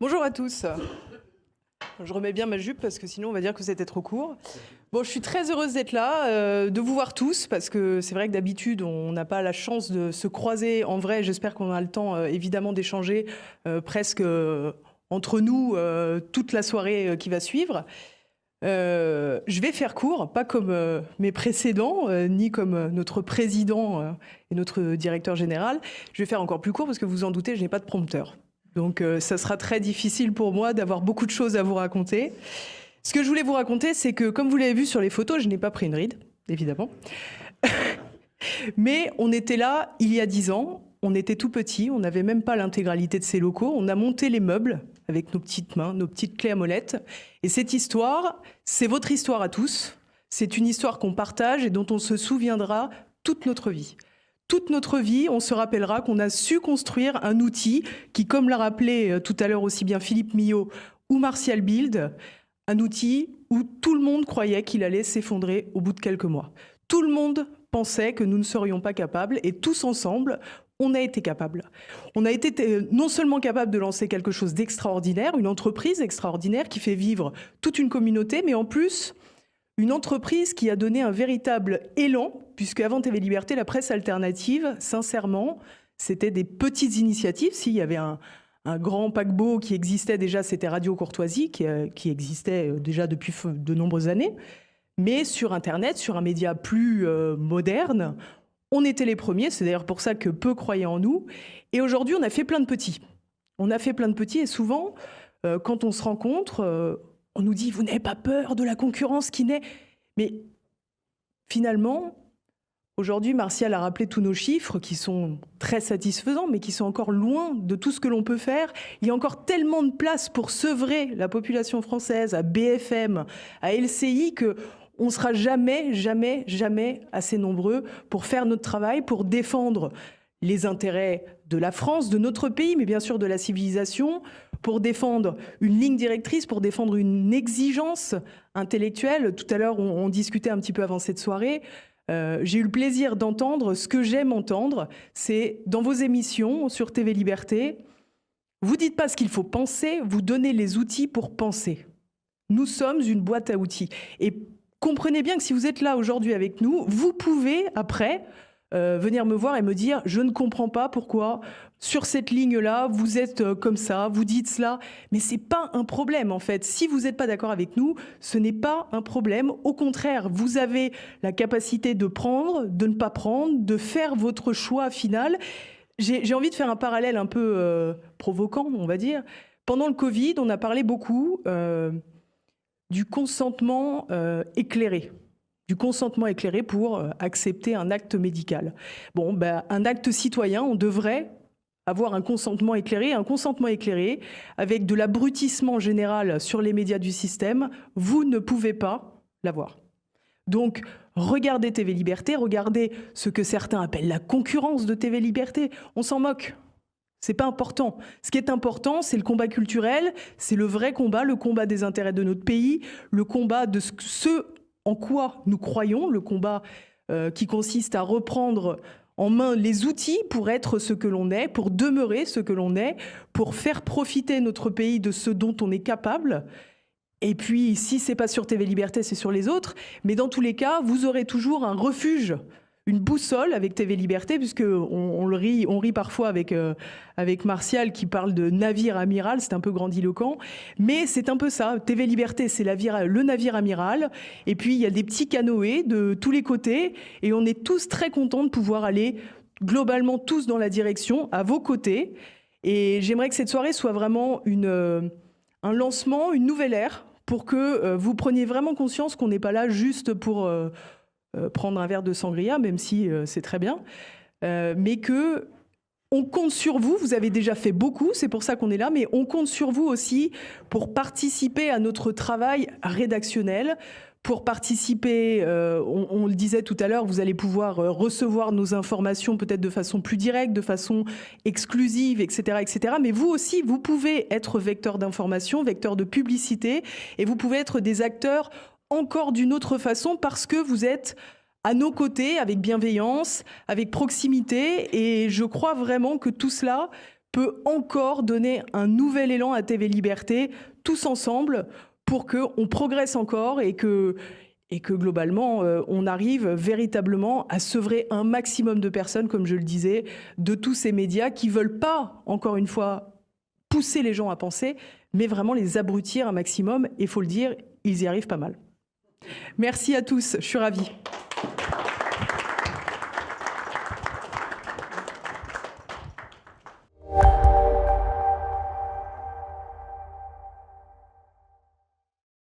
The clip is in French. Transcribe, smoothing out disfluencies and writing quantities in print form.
Bonjour à tous. Je remets bien ma jupe parce que sinon on va dire que c'était trop court. Bon, je suis très heureuse d'être là, de vous voir tous, parce que c'est vrai que d'habitude on n'a pas la chance de se croiser en vrai. J'espère qu'on a le temps évidemment d'échanger presque entre nous toute la soirée qui va suivre. Je vais faire court, pas comme mes précédents, ni comme notre président et notre directeur général. Je vais faire encore plus court parce que vous en doutez, je n'ai pas de prompteur. Donc ça sera très difficile pour moi d'avoir beaucoup de choses à vous raconter. Ce que je voulais vous raconter, c'est que comme vous l'avez vu sur les photos, je n'ai pas pris une ride, évidemment. Mais on était là il y a 10 ans, on était tout petits, on n'avait même pas l'intégralité de ces locaux. On a monté les meubles avec nos petites mains, nos petites clés à molette. Et cette histoire, c'est votre histoire à tous. C'est une histoire qu'on partage et dont on se souviendra toute notre vie. Toute notre vie, on se rappellera qu'on a su construire un outil qui, comme l'a rappelé tout à l'heure aussi bien Philippe Millot ou Martial Bild, un outil où tout le monde croyait qu'il allait s'effondrer au bout de quelques mois. Tout le monde pensait que nous ne serions pas capables et tous ensemble, on a été capables. On a été non seulement capable de lancer quelque chose d'extraordinaire, une entreprise extraordinaire qui fait vivre toute une communauté, mais en plus, une entreprise qui a donné un véritable élan, puisque avant TV Liberté, la presse alternative, sincèrement, c'était des petites initiatives. S'il y avait un grand paquebot qui existait déjà, c'était Radio Courtoisie, qui existait déjà depuis de nombreuses années. Mais sur Internet, sur un média plus moderne, on était les premiers. C'est d'ailleurs pour ça que peu croyaient en nous. Et aujourd'hui, on a fait plein de petits. On a fait plein de petits et souvent, quand on se rencontre, on nous dit « vous n'avez pas peur de la concurrence qui naît ?» Mais finalement, aujourd'hui, Martial a rappelé tous nos chiffres qui sont très satisfaisants, mais qui sont encore loin de tout ce que l'on peut faire. Il y a encore tellement de place pour sevrer la population française à BFM, à LCI, qu'on ne sera jamais, jamais, jamais assez nombreux pour faire notre travail, pour défendre les intérêts de la France, de notre pays, mais bien sûr de la civilisation, pour défendre une ligne directrice, pour défendre une exigence intellectuelle. Tout à l'heure, on discutait un petit peu avant cette soirée. J'ai eu le plaisir d'entendre ce que j'aime entendre, c'est dans vos émissions sur TV Liberté, vous dites pas ce qu'il faut penser, vous donnez les outils pour penser. Nous sommes une boîte à outils. Et comprenez bien que si vous êtes là aujourd'hui avec nous, vous pouvez après venir me voir et me dire « je ne comprends pas pourquoi sur cette ligne-là, vous êtes comme ça, vous dites cela ». Mais ce n'est pas un problème en fait. Si vous n'êtes pas d'accord avec nous, ce n'est pas un problème. Au contraire, vous avez la capacité de prendre, de ne pas prendre, de faire votre choix final. J'ai envie de faire un parallèle un peu provoquant, on va dire. Pendant le Covid, on a parlé beaucoup du consentement éclairé. Du consentement éclairé pour accepter un acte médical. Bon, ben, un acte citoyen, on devrait avoir un consentement éclairé avec de l'abrutissement général sur les médias du système. Vous ne pouvez pas l'avoir. Donc, regardez TV Liberté, regardez ce que certains appellent la concurrence de TV Liberté. On s'en moque. C'est pas important. Ce qui est important, c'est le combat culturel, c'est le vrai combat, le combat des intérêts de notre pays, le combat de ce en quoi nous croyons, le combat qui consiste à reprendre en main les outils pour être ce que l'on est, pour demeurer ce que l'on est, pour faire profiter notre pays de ce dont on est capable. Et puis, si c'est pas sur TV Liberté, c'est sur les autres. Mais dans tous les cas, vous aurez toujours un refuge, une boussole avec TV Liberté, puisque on rit parfois avec Martial qui parle de navire amiral, c'est un peu grandiloquent, mais c'est un peu ça. TV Liberté, c'est le navire amiral, et puis il y a des petits canoës de tous les côtés, et on est tous très contents de pouvoir aller globalement tous dans la direction, à vos côtés. Et j'aimerais que cette soirée soit vraiment un lancement, une nouvelle ère, pour que vous preniez vraiment conscience qu'on n'est pas là juste pour prendre un verre de sangria, même si c'est très bien, mais que on compte sur vous. Vous avez déjà fait beaucoup, c'est pour ça qu'on est là, mais on compte sur vous aussi pour participer à notre travail rédactionnel, pour participer, on le disait tout à l'heure, vous allez pouvoir recevoir nos informations peut-être de façon plus directe, de façon exclusive, etc., etc. Mais vous aussi, vous pouvez être vecteur d'information, vecteur de publicité, et vous pouvez être des acteurs encore d'une autre façon parce que vous êtes à nos côtés avec bienveillance, avec proximité, et je crois vraiment que tout cela peut encore donner un nouvel élan à TV Liberté, tous ensemble, pour qu'on progresse encore et que globalement, on arrive véritablement à sevrer un maximum de personnes, comme je le disais, de tous ces médias qui ne veulent pas, encore une fois, pousser les gens à penser, mais vraiment les abrutir un maximum. Et il faut le dire, ils y arrivent pas mal. Merci à tous, je suis ravie.